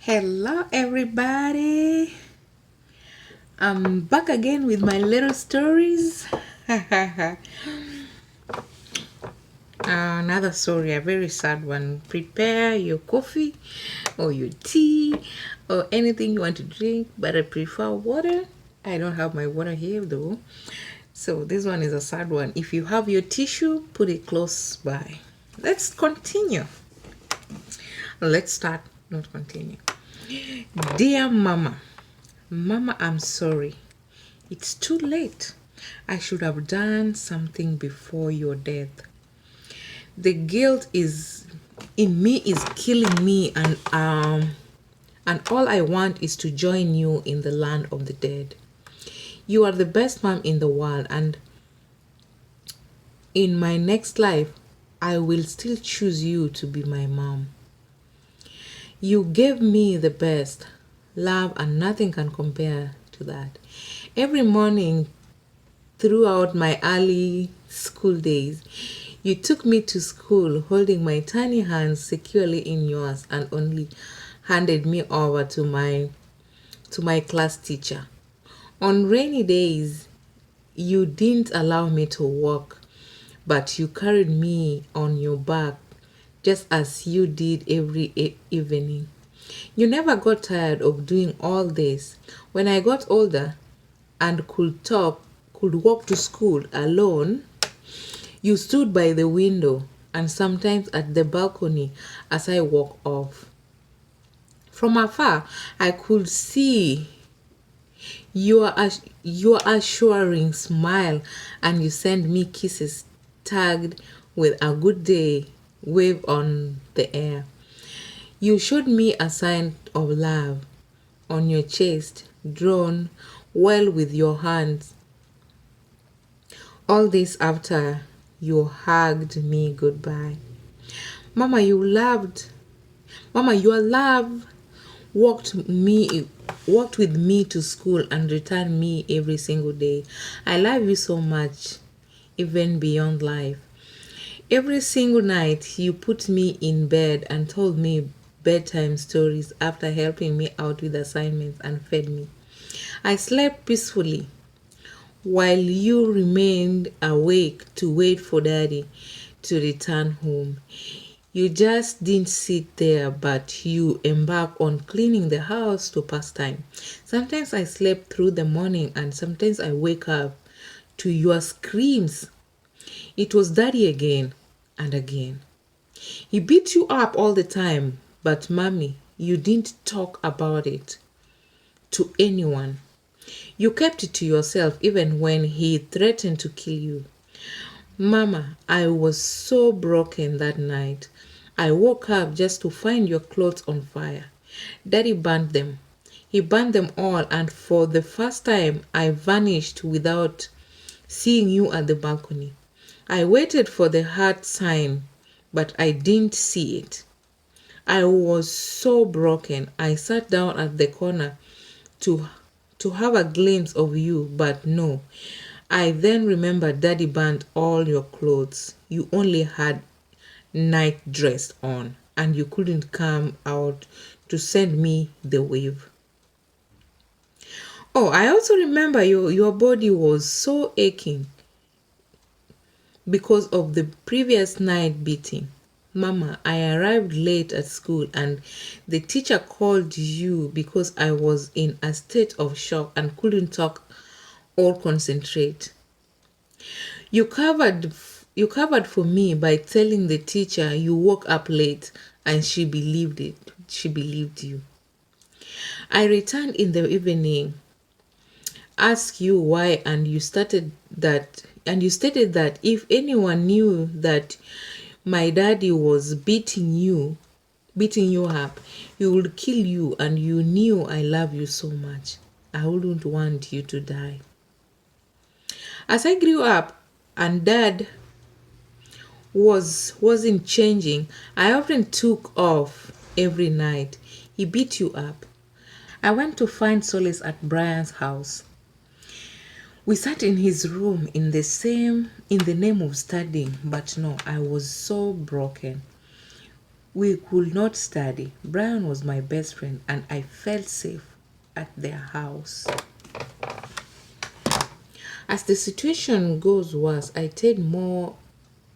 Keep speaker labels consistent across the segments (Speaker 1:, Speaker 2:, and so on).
Speaker 1: Hello, everybody. I'm back again with my little stories. Another story, a very sad one. Prepare your coffee or your tea or anything you want to drink, but I prefer water. I don't have my water here though. So this one is a sad one. If you have your tissue, put it close by. Let's continue. Let's start, not continue. Dear Mama, Mama, I'm sorry. It's too late. I should have done something before your death. The guilt is in me is killing me, and all I want is to join you in the land of the dead. You are the best mom in the world, and in my next life I will still choose you to be my mom. You gave me the best love, and nothing can compare to that. Every morning throughout my early school days, you took me to school holding my tiny hands securely in yours and only handed me over to my class teacher. On rainy days, you didn't allow me to walk, but you carried me on your back just as you did every evening. You never got tired of doing all this. When I got older and could walk to school alone, you stood by the window and sometimes at the balcony as I walked off. From afar, I could see your assuring smile, and you sent me kisses tagged with a good day wave on the air. You showed me a sign of love on your chest, drawn well with your hands. All this after you hugged me goodbye. Mama, your love walked with me to school and returned me every single day. I love you so much, even beyond life. Every single night you put me in bed and told me bedtime stories after helping me out with assignments and fed me. I slept peacefully while you remained awake to wait for Daddy to return home. You just didn't sit there, but you embarked on cleaning the house to pass time. Sometimes I slept through the morning, and sometimes I wake up to your screams. It was Daddy again and again. He beat you up all the time, but Mommy, you didn't talk about it to anyone. You kept it to yourself even when he threatened to kill you. Mama, I was so broken that night. I woke up just to find your clothes on fire. Daddy burned them. He burned them all, and for the first time, I vanished without seeing you at the balcony. I waited for the heart sign, but I didn't see it. I was so broken. I sat down at the corner to have a glimpse of you, but no. I then remembered Daddy burned all your clothes. You only had night dress on, and you couldn't come out to send me the wave. Oh, I also remember your body was so aching because of the previous night beating. Mama, I arrived late at school and the teacher called you because I was in a state of shock and couldn't talk or concentrate. You covered you covered for me by telling the teacher you woke up late, and she believed it. She believed you. I returned in the evening, asked you why, and you stated that if anyone knew that my daddy was beating you up, he would kill you, and you knew I love you so much. I wouldn't want you to die. As I grew up and dad wasn't changing, I often took off every night. He beat you up. I went to find solace at Brian's house. We sat in his room in the name of studying, but no, I was so broken. We could not study. Brian was my best friend, and I felt safe at their house. As the situation goes worse, I stayed more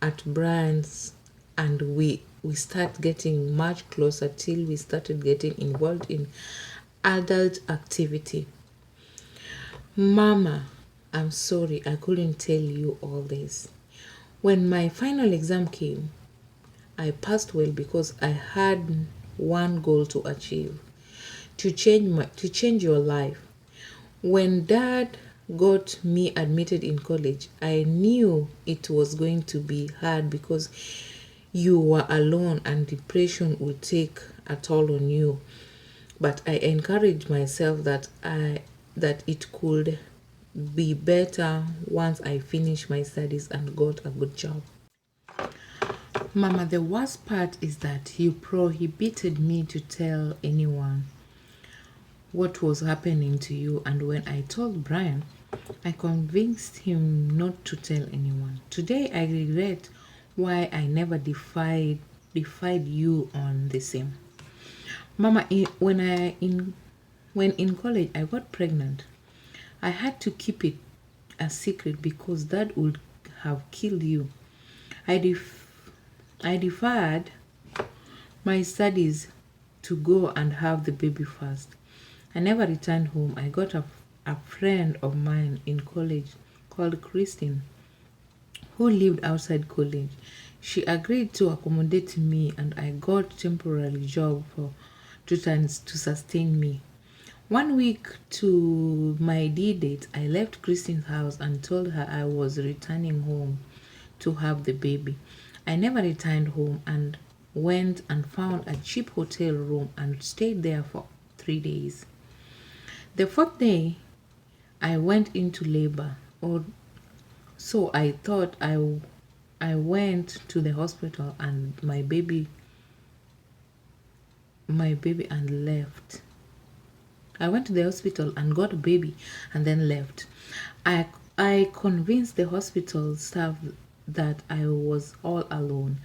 Speaker 1: at Brian's, and we start getting much closer till we started getting involved in adult activity. Mama, I'm sorry I couldn't tell you all this. When my final exam came, I passed well because I had one goal to achieve, to change your life. When dad got me admitted in college, I knew it was going to be hard because you were alone and depression would take a toll on you. But I encouraged myself that it could be better once I finished my studies and got a good job. Mama, the worst part is that you prohibited me to tell anyone what was happening to you, and when I told Brian, I convinced him not to tell anyone. Today I regret why I never defied you on the same. Mama, when in college I got pregnant, I had to keep it a secret because that would have killed you. I I deferred my studies to go and have the baby first. I never returned home. I got a friend of mine in college called Christine who lived outside college. She agreed to accommodate me and I got temporary job for to sustain me. 1 week to my due date, I left Christine's house and told her I was returning home to have the baby. I never returned home and went and found a cheap hotel room and stayed there for 3 days. The fourth day, I went into labor, or so I thought. I went to the hospital and my baby and left. I went to the hospital and got a baby and then left. I I convinced the hospital staff that I was all alone.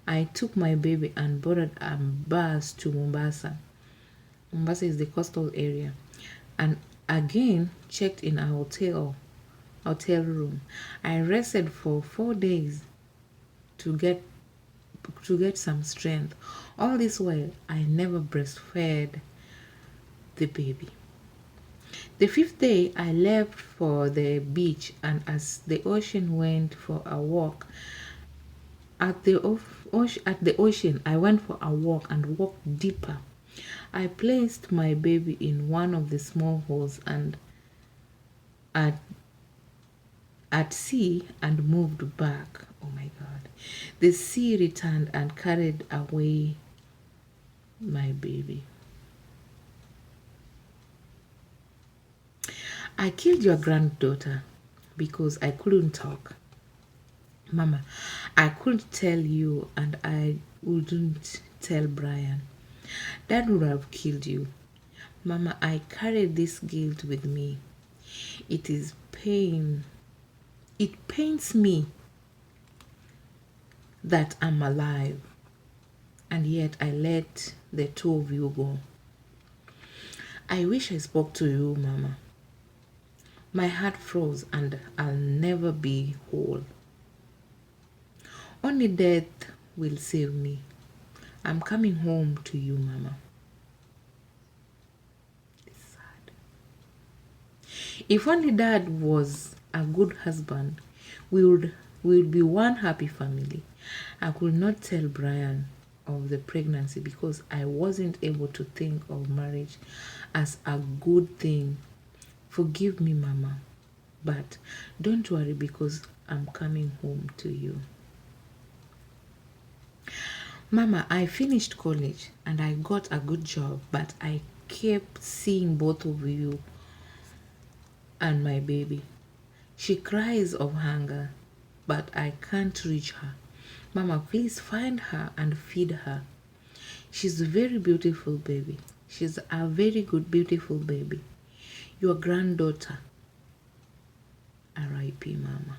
Speaker 1: I took my baby and boarded a bus to Mombasa. Mombasa is the coastal area. And again checked in a hotel room. I rested for 4 days to get some strength. All this while I never breastfed the baby. The fifth day I left for the beach, and as the ocean went for a walk at the ocean I went for a walk and walked deeper. I placed my baby in one of the small holes and at sea and moved back. Oh my God. The sea returned and carried away my baby. I killed your granddaughter because I couldn't talk. Mama, I couldn't tell you and I wouldn't tell Brian. Dad would have killed you. Mama, I carry this guilt with me. It is pain. It pains me that I'm alive, and yet I let the two of you go. I wish I spoke to you, Mama. My heart froze and I'll never be whole. Only death will save me. I'm coming home to you, Mama. It's sad. If only Dad was a good husband, we would be one happy family. I could not tell Brian of the pregnancy because I wasn't able to think of marriage as a good thing. Forgive me, Mama, but don't worry because I'm coming home to you. Mama, I finished college and I got a good job, but I kept seeing both of you and my baby. She cries of hunger, but I can't reach her. Mama, please find her and feed her. She's a very beautiful baby. She's a very good, beautiful baby. Your granddaughter. R.I.P. Mama.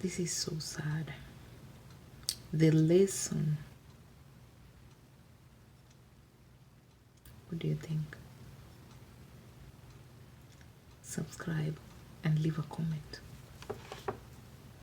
Speaker 1: This is so sad. the lesson. What do you think? Subscribe and leave a comment.